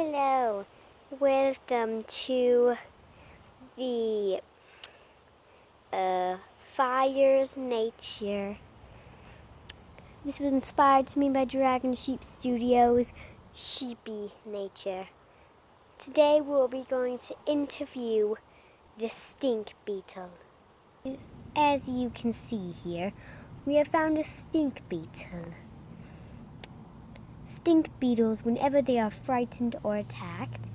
Hello, welcome to the Fyre's Nature. This was inspired to me by DragonSheep Studios' Sheepy Nature. Today we'll be going to interview the stink beetle. As you can see here, we have found a stink beetle. Stink beetles, whenever they are frightened or attacked,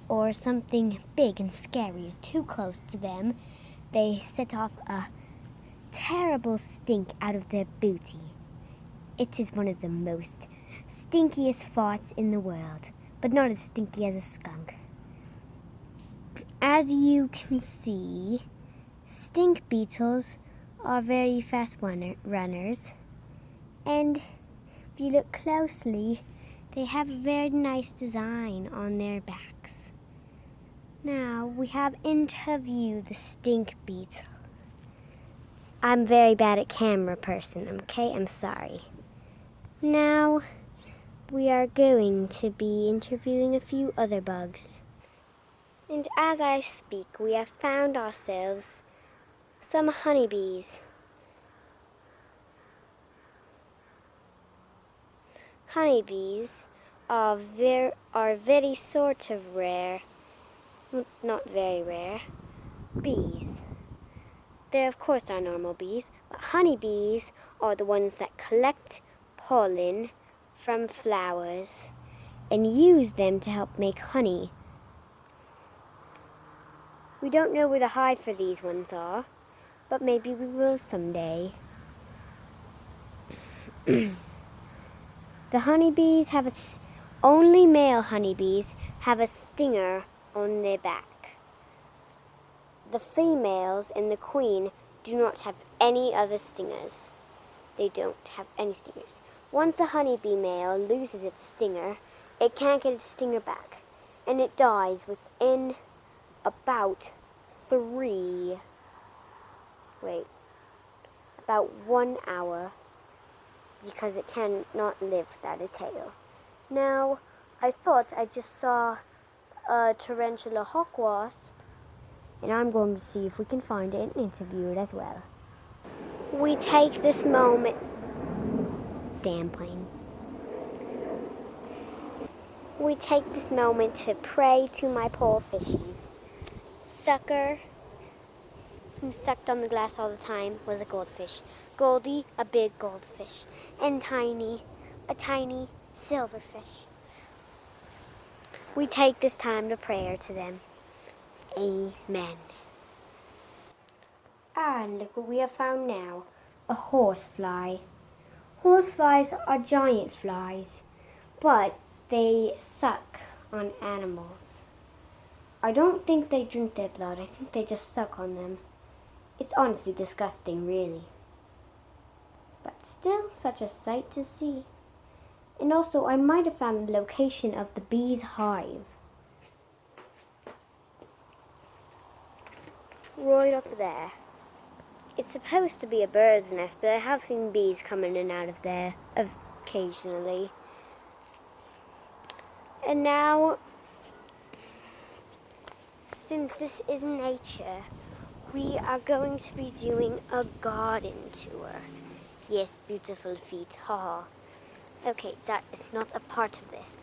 or something big and scary is too close to them, they set off a terrible stink out of their booty. It is one of the most stinkiest farts in the world, but not as stinky as a skunk. As you can see, stink beetles are very fast runners, and if you look closely, they have a very nice design on their backs. Now, we have interviewed the stink beetle. I'm very bad at camera person, okay? I'm sorry. Now, we are going to be interviewing a few other bugs. And as I speak, we have found ourselves some honeybees. Honeybees are very sort of rare, not very rare, bees. They of course are normal bees, but honeybees are the ones that collect pollen from flowers and use them to help make honey. We don't know where the hive for these ones are, but maybe we will someday. The honeybees only male honeybees have a stinger on their back. The females and the queen do not have any other stingers. They don't have any stingers. Once a honeybee male loses its stinger, it can't get its stinger back, and it dies within about 1 hour. Because it cannot live without a tail. Now, I thought I just saw a tarantula hawk wasp, and I'm going to see if we can find it and interview it as well. We take this moment... Damn plane. We take this moment to pray to my poor fishies. Sucker, who sucked on the glass all the time, was a goldfish. Goldie, a big goldfish, and Tiny, a tiny silverfish. We take this time to pray to them. Amen. And look what we have found now, a horsefly. Horseflies are giant flies, but they suck on animals. I don't think they drink their blood, I think they just suck on them. It's honestly disgusting, really. But still such a sight to see. And also, I might have found the location of the bee's hive. Right up there. It's supposed to be a bird's nest, but I have seen bees coming in and out of there occasionally. And now, since this is nature, we are going to be doing a garden tour. Yes, beautiful feet, haha. Okay, that is not a part of this.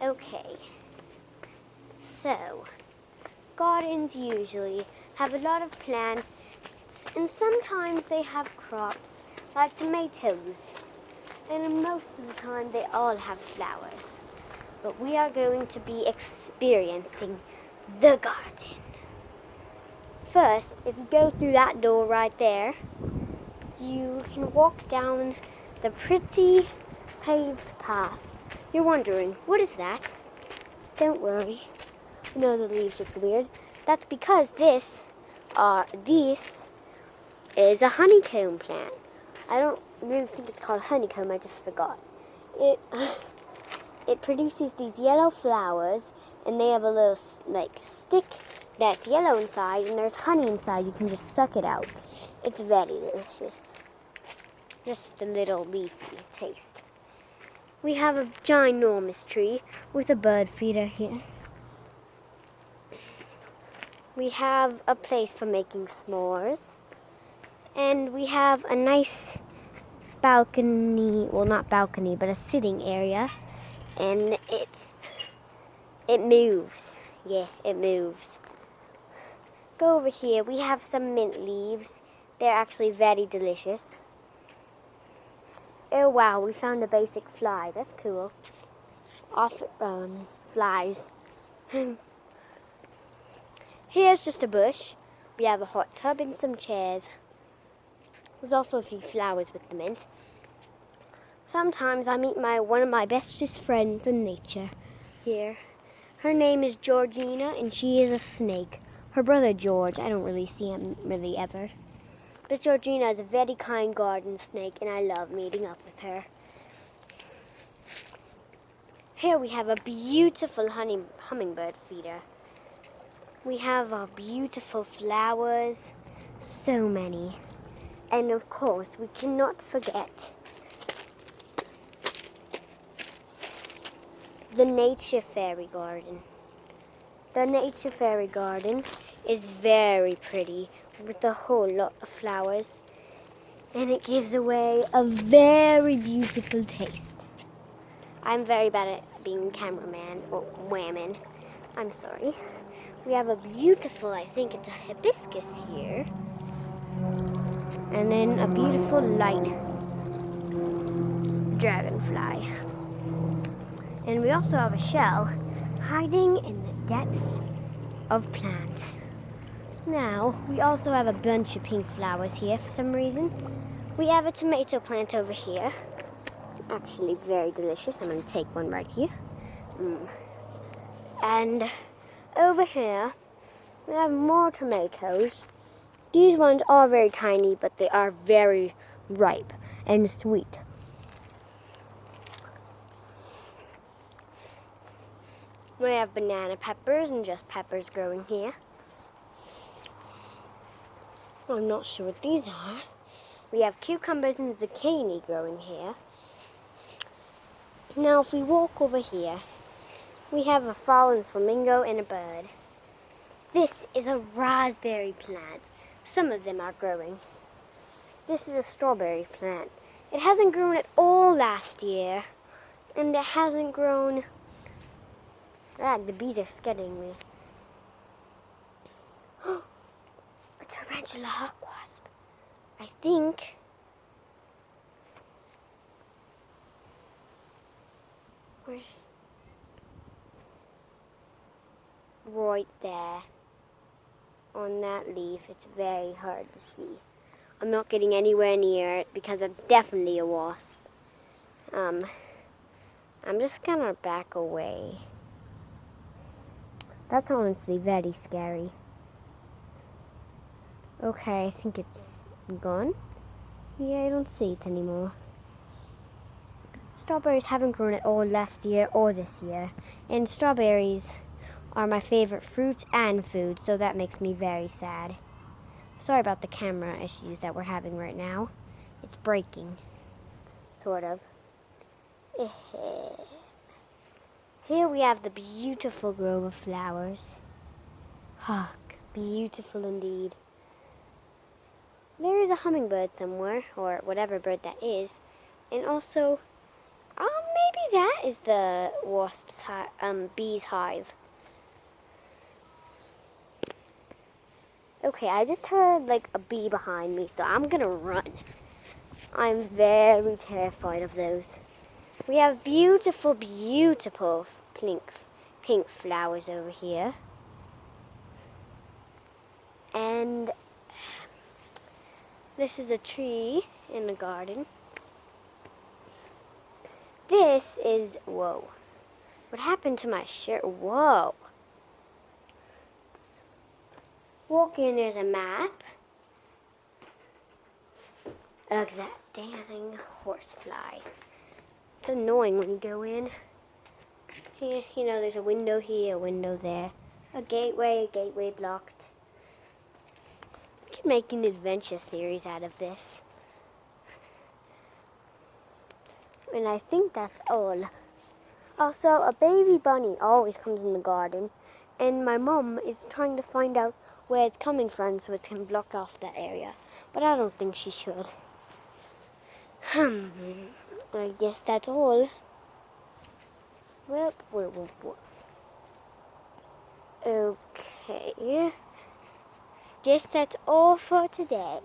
Okay. So, gardens usually have a lot of plants, and sometimes they have crops, like tomatoes. And most of the time they all have flowers. But we are going to be experiencing the garden. First, if you go through that door right there, you can walk down the pretty paved path. You're wondering, what is that? Don't worry. I know the leaves look weird. That's because this is a honeycomb plant. I don't really think it's called honeycomb, I just forgot. It produces these yellow flowers, and they have a little stick that's yellow inside, and there's honey inside. You can just suck it out. It's very delicious. Just a little leafy taste. We have a ginormous tree with a bird feeder here. We have a place for making s'mores. And we have a nice balcony, well not balcony, but a sitting area. And it moves. Yeah, it moves. Go over here. We have some mint leaves. They're actually very delicious. Oh wow, we found a basic fly. That's cool. Off it flies. Here's just a bush. We have a hot tub and some chairs. There's also a few flowers with the mint. Sometimes I meet one of my bestest friends in nature here. Her name is Georgina, and she is a snake. Her brother George, I don't really see him really ever. But Georgina is a very kind garden snake, and I love meeting up with her. Here we have a beautiful hummingbird feeder. We have our beautiful flowers, so many. And of course, we cannot forget the Nature Fairy Garden. The Nature Fairy Garden is very pretty with a whole lot of flowers, and it gives away a very beautiful taste. I'm very bad at being cameraman or whammon. I'm sorry. We have a beautiful, I think it's a hibiscus here. And then a beautiful light dragonfly. And we also have a shell hiding in the depths of plants. Now, we also have a bunch of pink flowers here for some reason. We have a tomato plant over here. Actually very delicious. I'm going to take one right here. And over here, we have more tomatoes. These ones are very tiny, but they are very ripe and sweet. We have banana peppers and just peppers growing here. I'm not sure what these are. We have cucumbers and zucchini growing here. Now if we walk over here, we have a fallen flamingo and a bird. This is a raspberry plant. Some of them are growing. This is a strawberry plant. It hasn't grown at all last year. And it hasn't grown... the bees are scaring me. A tarantula hawk wasp. I think... right there. On that leaf, it's very hard to see. I'm not getting anywhere near it because it's definitely a wasp. I'm just gonna back away. That's honestly very scary. Okay, I think it's gone. Yeah, I don't see it anymore. Strawberries haven't grown at all last year or this year. And strawberries are my favorite fruit and food, so that makes me very sad. Sorry about the camera issues that we're having right now. It's breaking, sort of. Here we have the beautiful grove of flowers. Beautiful indeed. There is a hummingbird somewhere, or whatever bird that is, and also, maybe that is the bee's hive. Okay, I just heard like a bee behind me, so I'm gonna run. I'm very terrified of those. We have beautiful, beautiful pink flowers over here. And this is a tree in the garden. This is, whoa. What happened to my shirt? Whoa. Walk in, there's a map. Look at that damning horsefly. It's annoying when you go in. Here, there's a window here, a window there. A gateway blocked. We could make an adventure series out of this. And I think that's all. Also, a baby bunny always comes in the garden, and my mum is trying to find out where it's coming from so it can block off that area. But I don't think she should. I guess that's all. Well. Okay. Guess that's all for today.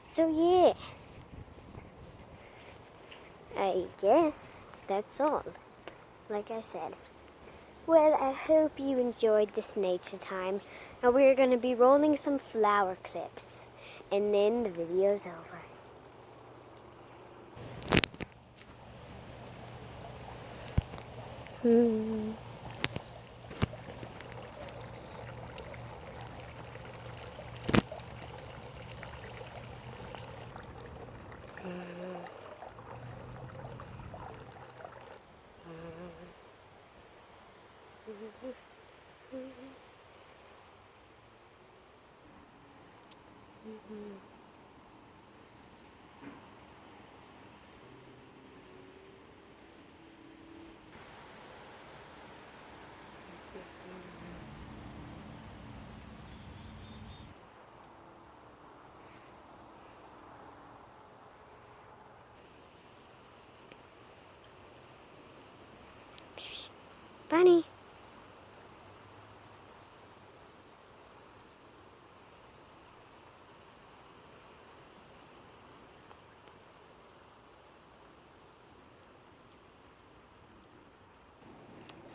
So yeah. I guess that's all. Like I said. Well, I hope you enjoyed this nature time. Now we're going to be rolling some flower clips. And then the video's over. Bunny.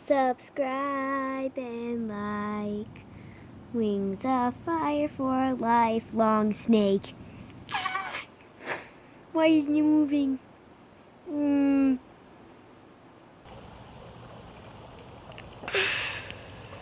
Subscribe and like. Wings of fire for a lifelong snake. Why isn't you moving?